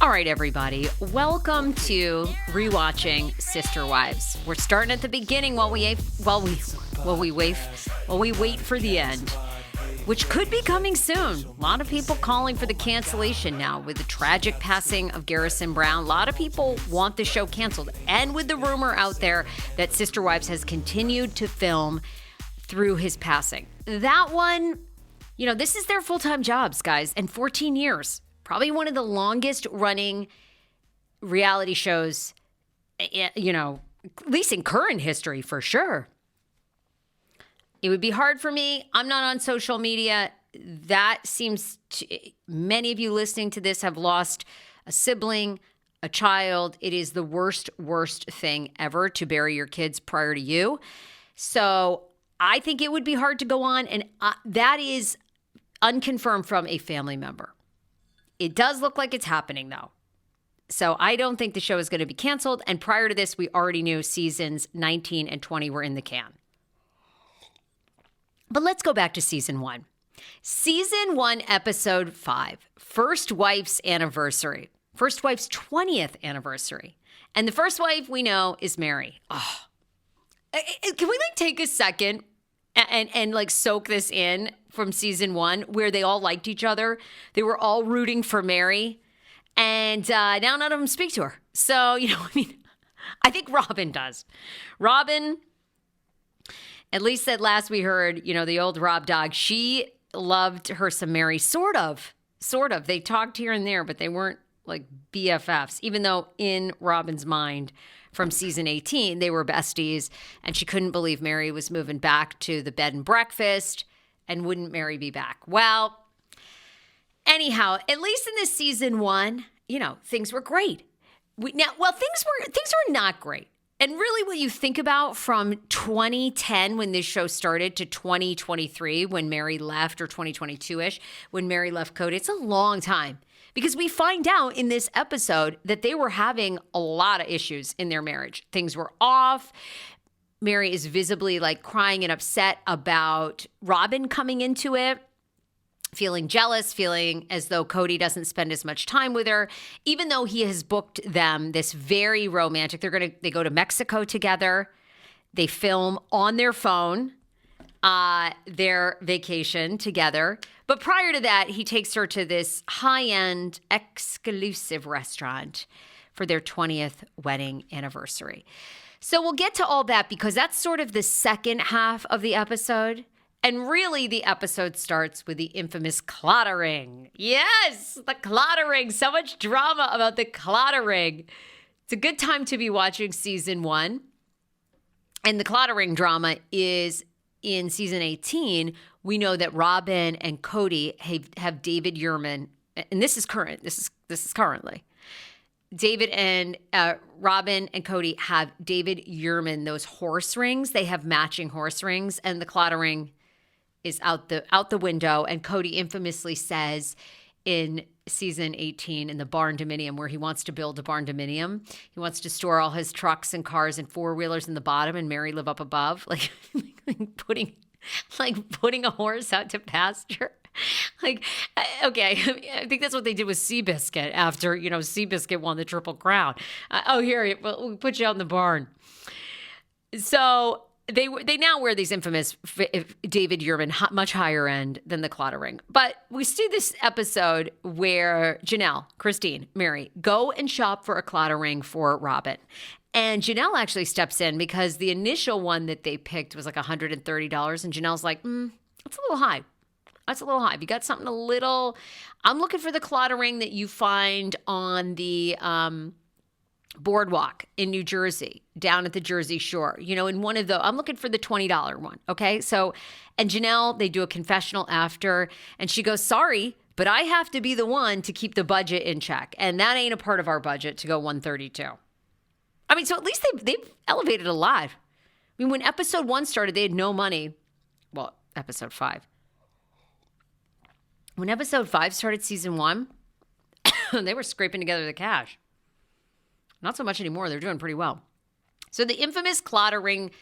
All right, everybody, welcome to rewatching Sister Wives. We're starting at the beginning while we wait for the end, which could be coming soon. A lot of people calling for the cancellation now with the tragic passing of Garrison Brown. A lot of people want the show canceled, and with the rumor out there that Sister Wives has continued to film through his passing. That one, this is their full-time jobs, guys, and 14 years. Probably one of the longest running reality shows, at least in current history for sure. It would be hard for me. I'm not on social media. That seems many of you listening to this have lost a sibling, a child. It is the worst thing ever to bury your kids prior to you. So I think it would be hard to go on. And that is unconfirmed from a family member. It does look like it's happening, though. So I don't think the show is going to be canceled. And prior to this, we already knew seasons 19 and 20 were in the can. But let's go back to season 1. Season 1, episode 5, First Wife's Anniversary. First Wife's 20th anniversary. And the first wife we know is Meri. Oh. Can we take a second and soak this in from season 1 where they all liked each other? They were all rooting for Meri, and now none of them speak to her. So, I think Robyn does. Robyn, at least at last we heard, the old Rob dog, she loved her some Meri, sort of. They talked here and there, but they weren't like BFFs, even though in Robyn's mind from season 18, they were besties, and she couldn't believe Meri was moving back to the bed and breakfast, and wouldn't Meri be back? Well, anyhow, at least in this season 1, things were great. Things were not great. And really what you think about from 2010 when this show started to 2023 when Meri left, or 2022-ish when Meri left Kody, it's a long time. Because we find out in this episode that they were having a lot of issues in their marriage. Things were off. Meri is visibly crying and upset about Robyn coming into it, feeling jealous, feeling as though Kody doesn't spend as much time with her, even though he has booked them this very romantic. They go to Mexico together. They film on their phone their vacation together. But prior to that, he takes her to this high-end exclusive restaurant for their 20th wedding anniversary. So we'll get to all that because that's sort of the second half of the episode. And really, the episode starts with the infamous claddagh ring. Yes, the claddagh ring. So much drama about the claddagh ring. It's a good time to be watching season 1. And the claddagh ring drama is in season 18. We know that Robyn and Kody have David Yurman, and this is current. This is currently. David and Robyn and Kody have David Yurman, those horse rings. They have matching horse rings, and the claddagh ring is out the window. And Kody infamously says in season 18 in the barn dominium, where he wants to build a barn dominium, he wants to store all his trucks and cars and four-wheelers in the bottom and Meri live up above, putting a horse out to pasture. Okay, I think that's what they did with Seabiscuit after, Seabiscuit won the Triple Crown. Here, we'll put you out in the barn. So they now wear these infamous David Yurman, much higher end than the claddagh ring. But we see this episode where Janelle, Christine, Meri go and shop for a claddagh ring for Robyn. And Janelle actually steps in because the initial one that they picked was $130. And Janelle's like, that's a little high. That's a little high. If you got something a little, I'm looking for the claddagh ring that you find on the boardwalk in New Jersey, down at the Jersey Shore. In one of the, I'm looking for the $20 one. Okay. So, and Janelle, they do a confessional after, and she goes, sorry, but I have to be the one to keep the budget in check. And that ain't a part of our budget to go $132. So at least they've elevated a lot. When episode 1 started, they had no money. Well, episode 5. When episode 5 started season 1, they were scraping together the cash. Not so much anymore. They're doing pretty well. So the infamous claddagh ring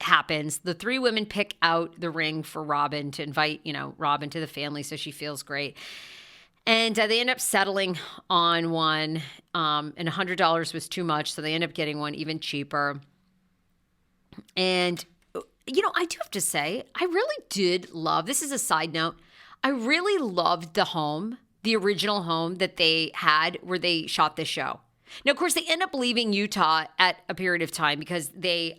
happens. The 3 women pick out the ring for Robyn to invite, Robyn to the family so she feels great. And they end up settling on one, and $100 was too much, so they end up getting one even cheaper. And, I do have to say, I really did love, this is a side note, I really loved the home, the original home that they had where they shot this show. Now, of course, they end up leaving Utah at a period of time because they,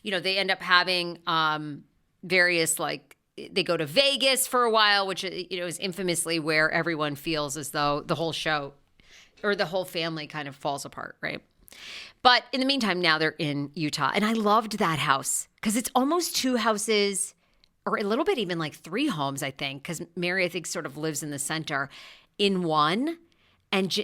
they end up having various, they go to Vegas for a while, which, is infamously where everyone feels as though the whole show or the whole family kind of falls apart, right? But in the meantime, now they're in Utah. And I loved that house because it's almost two houses or a little bit even like three homes, I think, because Meri, I think, sort of lives in the center in one. And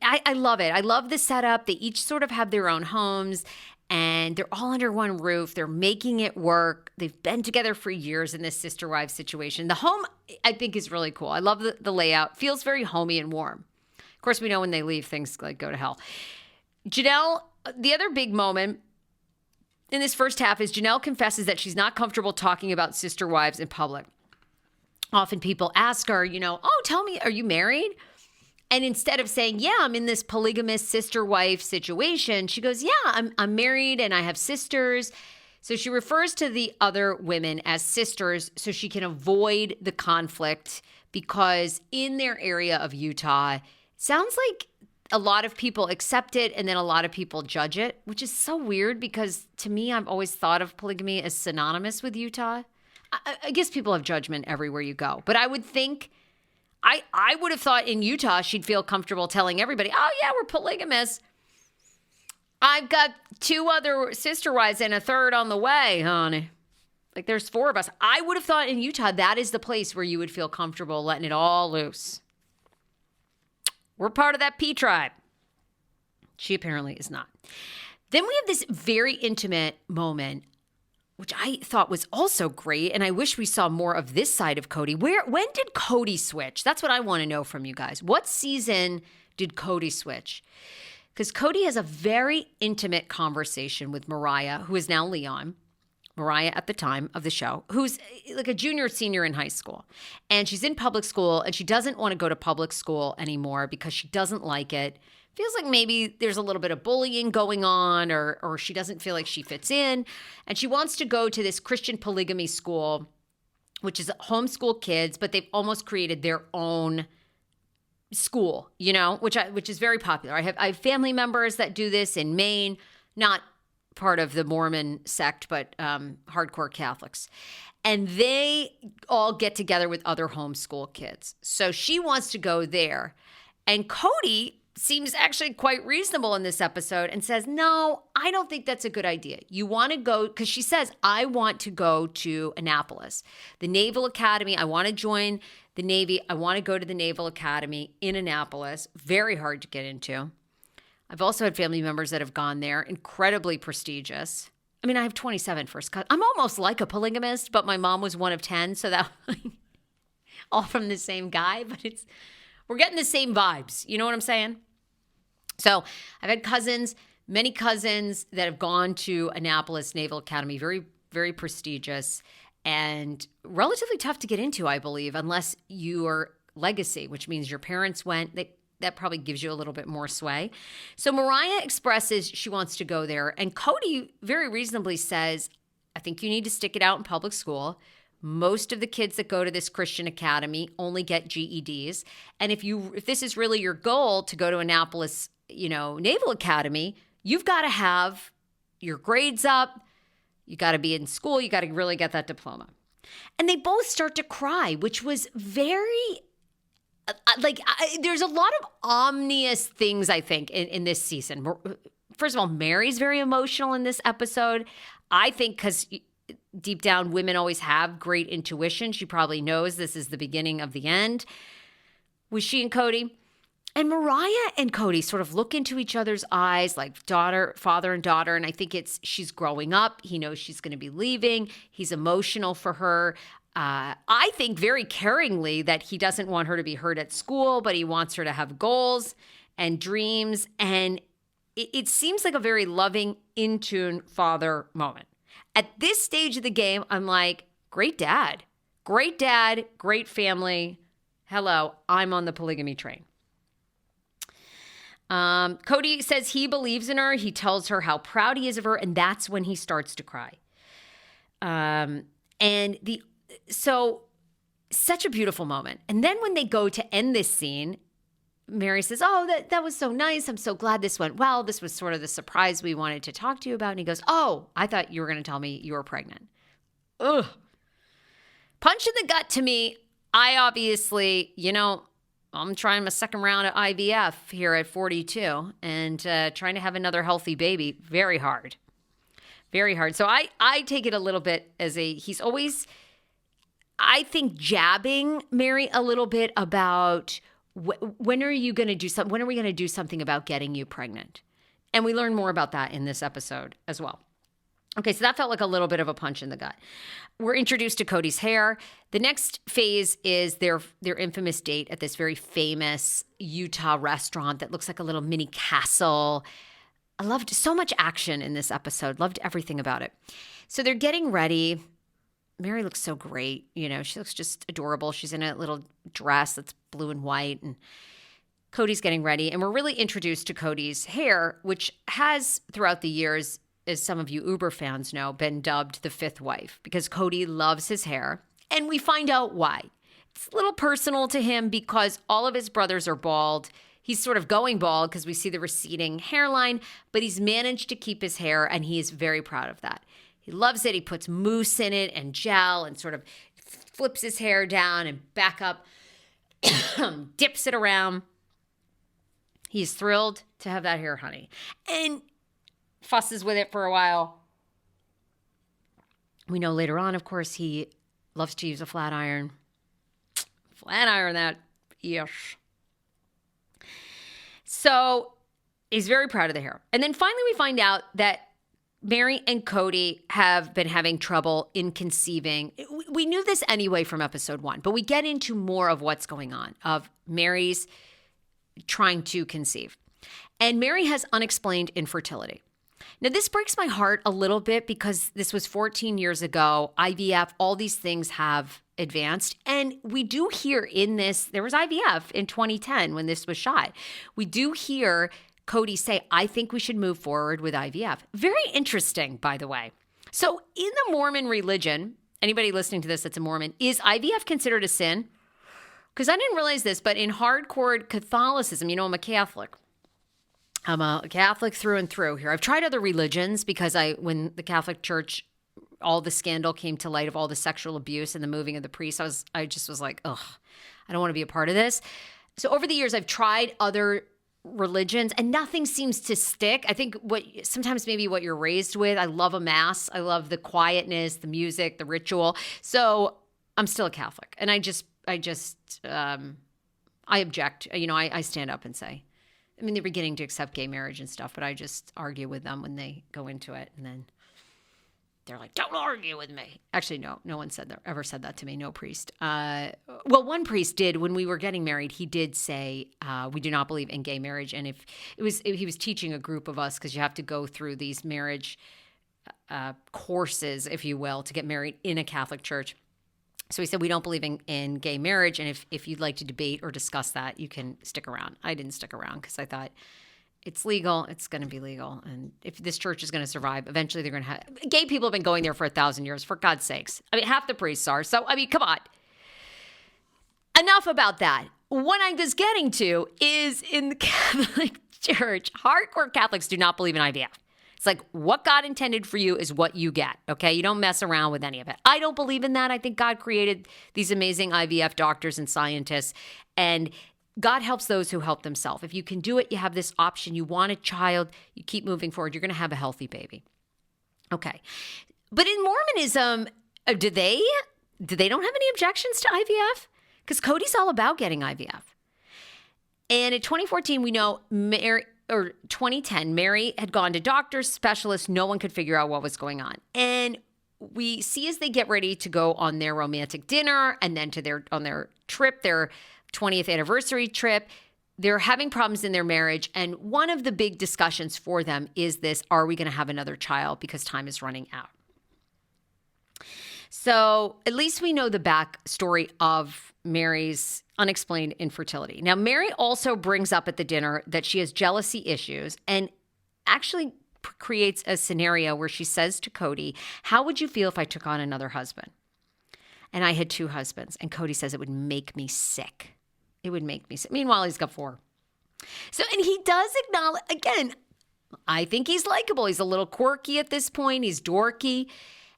I love it. I love the setup. They each sort of have their own homes. And they're all under one roof. They're making it work. They've been together for years in this sister-wives situation. The home, I think, is really cool. I love the layout. Feels very homey and warm. Of course, we know when they leave, things go to hell. Janelle, the other big moment in this first half is Janelle confesses that she's not comfortable talking about sister-wives in public. Often people ask her, tell me, are you married? And instead of saying, yeah, I'm in this polygamous sister-wife situation, she goes, yeah, I'm married and I have sisters. So she refers to the other women as sisters so she can avoid the conflict because in their area of Utah, it sounds like a lot of people accept it and then a lot of people judge it, which is so weird because to me, I've always thought of polygamy as synonymous with Utah. I guess people have judgment everywhere you go, but I would think I would have thought in Utah she'd feel comfortable telling everybody, oh, yeah, we're polygamous. I've got two other sister wives and a third on the way, honey. Like there's four of us. I would have thought in Utah that is the place where you would feel comfortable letting it all loose. We're part of that P tribe. She apparently is not. Then we have this very intimate moment which I thought was also great. And I wish we saw more of this side of Kody. When did Kody switch? That's what I want to know from you guys. What season did Kody switch? Because Kody has a very intimate conversation with Mariah, who is now Leon. Mariah at the time of the show, who's like a junior, senior in high school. And she's in public school and she doesn't want to go to public school anymore because she doesn't like it. Feels like maybe there's a little bit of bullying going on or she doesn't feel like she fits in. And she wants to go to this Christian polygamy school, which is homeschool kids, but they've almost created their own school, which is very popular. I have family members that do this in Maine, not part of the Mormon sect, but hardcore Catholics. And they all get together with other homeschool kids. So she wants to go there. And Kody seems actually quite reasonable in this episode and says, no, I don't think that's a good idea. You want to go, because she says, I want to go to Annapolis, the Naval Academy. I want to join the Navy. I want to go to the Naval Academy in Annapolis. Very hard to get into. I've also had family members that have gone there. Incredibly prestigious. I mean, I have 27 first cousins. I'm almost like a polygamist, but my mom was one of 10, so that all from the same guy, but we're getting the same vibes. You know what I'm saying? So I've had cousins, many cousins that have gone to Annapolis Naval Academy, very, very prestigious and relatively tough to get into, I believe, unless you are legacy, which means your parents went. That probably gives you a little bit more sway. So Mariah expresses she wants to go there. And Kody very reasonably says, I think you need to stick it out in public school. Most of the kids that go to this Christian academy only get GEDs. And if this is really your goal to go to Annapolis, Naval Academy, you've got to have your grades up. You got to be in school. You got to really get that diploma. And they both start to cry, which was very, there's a lot of ominous things, I think, in this season. First of all, Meri's very emotional in this episode. I think because deep down, women always have great intuition. She probably knows this is the beginning of the end. Was she and Kody? And Mariah and Kody sort of look into each other's eyes like father and daughter. And I think she's growing up. He knows she's going to be leaving. He's emotional for her. I think very caringly that he doesn't want her to be hurt at school, but he wants her to have goals and dreams. And it seems like a very loving, in tune father moment. At this stage of the game, I'm like, great dad, great family, Hello, I'm on the polygamy train. Kody says he believes in her. He tells her how proud he is of her, and that's when he starts to cry. So such a beautiful moment. And then when they go to end this scene, Meri says, oh, that was so nice. I'm so glad this went well. This was sort of the surprise we wanted to talk to you about. And he goes, oh, I thought you were going to tell me you were pregnant. Ugh. Punch in the gut to me. I obviously, I'm trying my second round of IVF here at 42 and trying to have another healthy baby. Very hard. Very hard. So I take it a little bit as he's always, I think, jabbing Meri a little bit about when are you going to do something? When are we going to do something about getting you pregnant? And we learn more about that in this episode as well. Okay, so that felt like a little bit of a punch in the gut. We're introduced to Kody's hair. The next phase is their infamous date at this very famous Utah restaurant that looks like a little mini castle. I loved so much action in this episode. Loved everything about it. So they're getting ready. Meri looks so great. She looks just adorable. She's in a little dress that's blue and white, and Kody's getting ready. And we're really introduced to Kody's hair, which has throughout the years, as some of you Uber fans know, been dubbed the fifth wife because Kody loves his hair. And we find out why. It's a little personal to him because all of his brothers are bald. He's sort of going bald because we see the receding hairline, but he's managed to keep his hair, and he is very proud of that. He loves it. He puts mousse in it and gel and sort of flips his hair down and back up, dips it around. He's thrilled to have that hair, honey. And fusses with it for a while. We know later on, of course, he loves to use a flat iron. Flat iron that, yes. So he's very proud of the hair. And then finally we find out that Meri and Kody have been having trouble in conceiving. We knew this anyway from episode 1, but we get into more of what's going on, of Meri's trying to conceive. And Meri has unexplained infertility. Now, this breaks my heart a little bit because this was 14 years ago. IVF, all these things have advanced. And we do hear in this, there was IVF in 2010 when this was shot. We do hear Kody say, I think we should move forward with IVF. Very interesting, by the way. So in the Mormon religion, anybody listening to this that's a Mormon, is IVF considered a sin? Because I didn't realize this, but in hardcore Catholicism, I'm a Catholic. I'm a Catholic through and through here. I've tried other religions because when the Catholic Church, all the scandal came to light of all the sexual abuse and the moving of the priests, I just was like, ugh, I don't want to be a part of this. So over the years, I've tried other religions and nothing seems to stick. I think sometimes maybe what you're raised with. I love a mass. I love the quietness, the music, the ritual. So I'm still a Catholic, and I object. I stand up and say, they're beginning to accept gay marriage and stuff, but I just argue with them when they go into it. And then they're like, don't argue with me. Actually, no one ever said that to me. No priest. Well, one priest did when we were getting married. He did say, we do not believe in gay marriage. And he was teaching a group of us, because you have to go through these marriage courses, if you will, to get married in a Catholic church. So he said, we don't believe in gay marriage, and if you'd like to debate or discuss that, you can stick around. I didn't stick around because I thought, it's legal, it's going to be legal. And if this church is going to survive, eventually they're going to have... Gay people have been going there for 1,000 years, for God's sakes. Half the priests are. So, come on. Enough about that. What I'm just getting to is in the Catholic Church, hardcore Catholics do not believe in IVF. It's like what God intended for you is what you get, okay? You don't mess around with any of it. I don't believe in that. I think God created these amazing IVF doctors and scientists, and God helps those who help themselves. If you can do it, you have this option. You want a child, you keep moving forward, you're going to have a healthy baby. Okay. But in Mormonism, do they don't have any objections to IVF? Because Kody's all about getting IVF. And in 2014, we know 2010, Meri had gone to doctors, specialists. No one could figure out what was going on. And we see as they get ready to go on their romantic dinner and then on their trip, their 20th anniversary trip, they're having problems in their marriage. And one of the big discussions for them is this: are we going to have another child because time is running out? So at least we know the backstory of Meri's unexplained infertility. Now, Meri also brings up at the dinner that she has jealousy issues and actually creates a scenario where she says to Kody, how would you feel if I took on another husband? And I had 2 husbands. And Kody says it would make me sick. It would make me sick. Meanwhile, he's got 4. So, and he does acknowledge, again, I think he's likable. He's a little quirky at this point. He's dorky.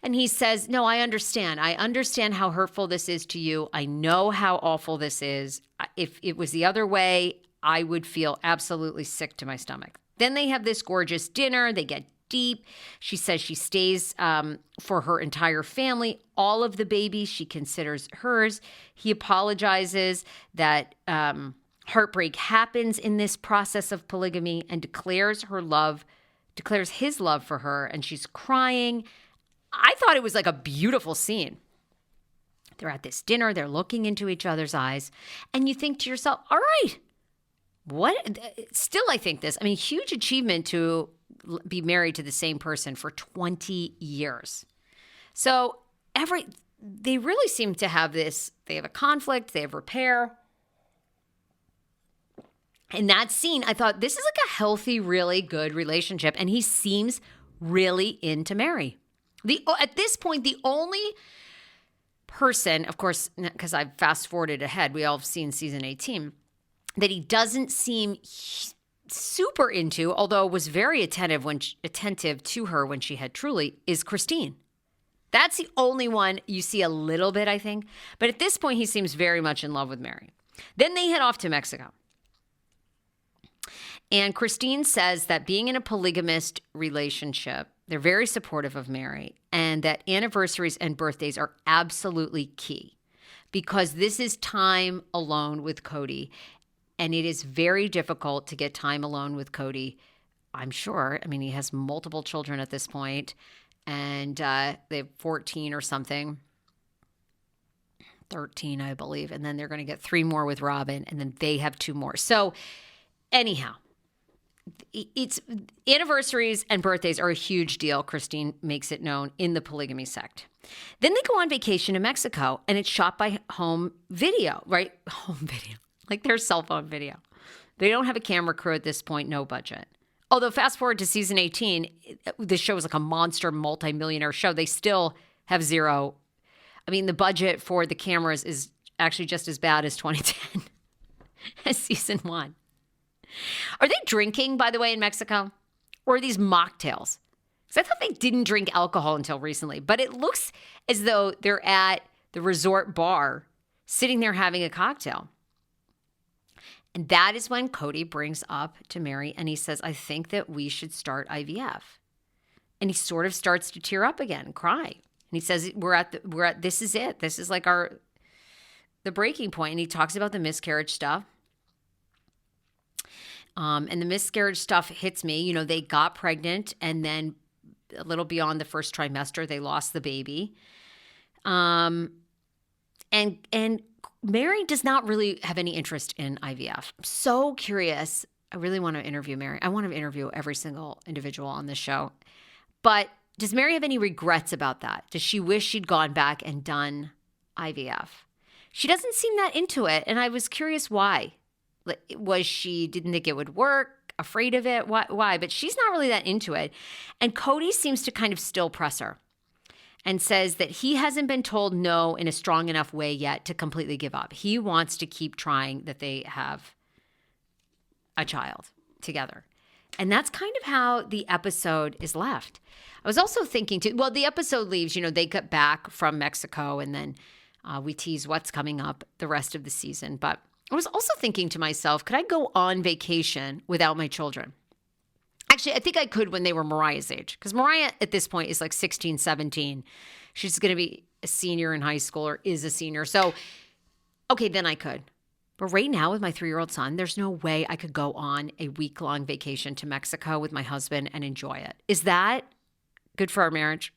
And he says, no, I understand. I understand how hurtful this is to you. I know how awful this is. If it was the other way, I would feel absolutely sick to my stomach. Then they have this gorgeous dinner. They get deep. She says she stays for her entire family. All of the babies she considers hers. He apologizes that heartbreak happens in this process of polygamy and declares his love for her. And she's crying. I thought it was like a beautiful scene. They're at this dinner. They're looking into each other's eyes. And you think to yourself, all right, what? Still, I think this. I mean, huge achievement to be married to the same person for 20 years. So they really seem to have this. They have a conflict. They have repair. In that scene, I thought this is like a healthy, really good relationship. And he seems really into Meri. At this point, the only person, of course, because I've fast forwarded ahead, we all have seen season 18, that he doesn't seem super into, although was very attentive to her when she had Truly, is Christine. That's the only one you see a little bit, I think. But at this point, he seems very much in love with Meri. Then they head off to Mexico. And Christine says that being in a polygamist relationship, they're very supportive of Meri, and that anniversaries and birthdays are absolutely key because this is time alone with Kody. And it is very difficult to get time alone with Kody, I'm sure. I mean, he has multiple children at this point, and they have 14 or something. 13, I believe. And then they're going to get 3 more with Robyn, and then they have 2 more. So anyhow, it's anniversaries and birthdays are a huge deal. Christine makes it known in the polygamy sect. Then they go on vacation to Mexico, and it's shot by home video, right? Home video. Like their cell phone video. They don't have a camera crew at this point, no budget. Although fast forward to season 18, this show is like a monster multi-millionaire show. They still have 0. I mean, the budget for the cameras is actually just as bad as 2010 as season 1. Are they drinking, by the way, in Mexico? Or are these mocktails? Because I thought they didn't drink alcohol until recently. But it looks as though they're at the resort bar sitting there having a cocktail. And that is when Kody brings up to Meri and he says, I think that we should start IVF. And he sort of starts to tear up again, cry. And he says, this is it. This is like the breaking point. And he talks about the miscarriage stuff. And the miscarriage stuff hits me. You know, they got pregnant and then a little beyond the first trimester, they lost the baby. And Meri does not really have any interest in IVF. I'm so curious. I really want to interview Meri. I want to interview every single individual on this show. But does Meri have any regrets about that? Does she wish she'd gone back and done IVF? She doesn't seem that into it. And I was curious why. Was she didn't think it would work, afraid of it? Why? But she's not really that into it. And Kody seems to kind of still press her and says that he hasn't been told no in a strong enough way yet to completely give up. He wants to keep trying that they have a child together. And that's kind of how the episode is left. I was also thinking the episode leaves, they get back from Mexico and then we tease what's coming up the rest of the season. But I was also thinking to myself, could I go on vacation without my children? Actually, I think I could when they were Mariah's age, because Mariah at this point is like 16, 17. She's going to be a senior in high school or is a senior. So, okay, then I could. But right now with my 3-year-old son, there's no way I could go on a week-long vacation to Mexico with my husband and enjoy it. Is that good for our marriage?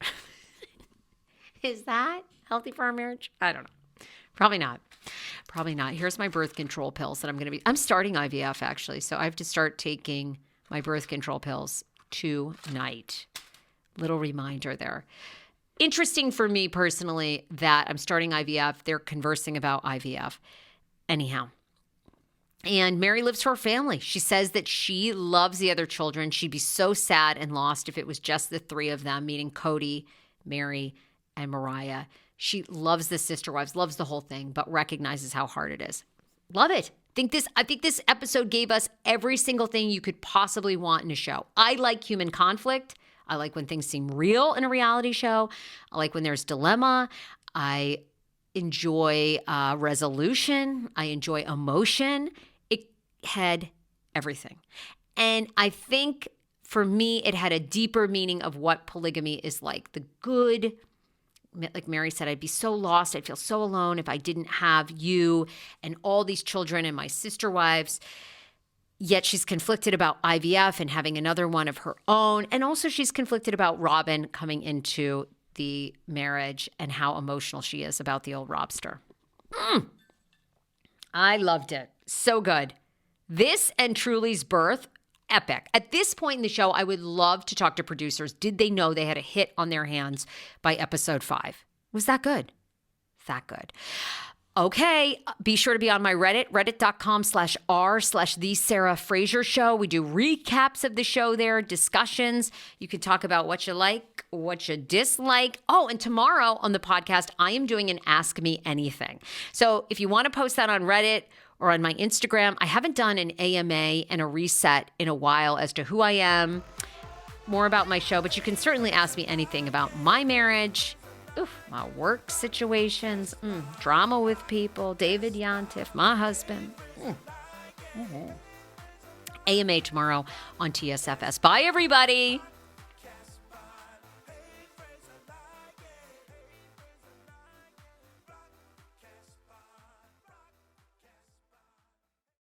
Is that healthy for our marriage? I don't know. Probably not. Probably not. Here's my birth control pills that I'm starting IVF actually. So I have to start taking my birth control pills tonight. Little reminder there. interesting for me personally that I'm starting IVF. They're conversing about IVF. Anyhow. And Meri lives for her family. She says that she loves the other children. She'd be so sad and lost if it was just the three of them, meeting Kody, Meri, and Mariah. She loves the sister wives, loves the whole thing, but recognizes how hard it is. Love it. I think this episode gave us every single thing you could possibly want in a show. I like human conflict. I like when things seem real in a reality show. I like when there's dilemma. I enjoy resolution. I enjoy emotion. It had everything. And I think for me, it had a deeper meaning of what polygamy is like. The good, like Meri said, I'd be so lost. I'd feel so alone if I didn't have you and all these children and my sister wives. Yet she's conflicted about IVF and having another one of her own. And also she's conflicted about Robyn coming into the marriage and how emotional she is about the old Robster. I loved it. So good. This and Truly's birth, epic. At this point in the show, I would love to talk to producers. Did they know they had a hit on their hands by episode 5? Was that good? That good. Okay, be sure to be on my Reddit, reddit.com/r/the Sarah Fraser Show. We do recaps of the show there, discussions. You can talk about what you like, what you dislike. Oh, and tomorrow on the podcast, I am doing an Ask Me Anything. So if you want to post that on Reddit or on my Instagram, I haven't done an AMA and a reset in a while as to who I am, more about my show, but you can certainly ask me anything about my marriage, my work situations, drama with people, David Yantif, my husband. AMA tomorrow on TSFS. Bye, everybody.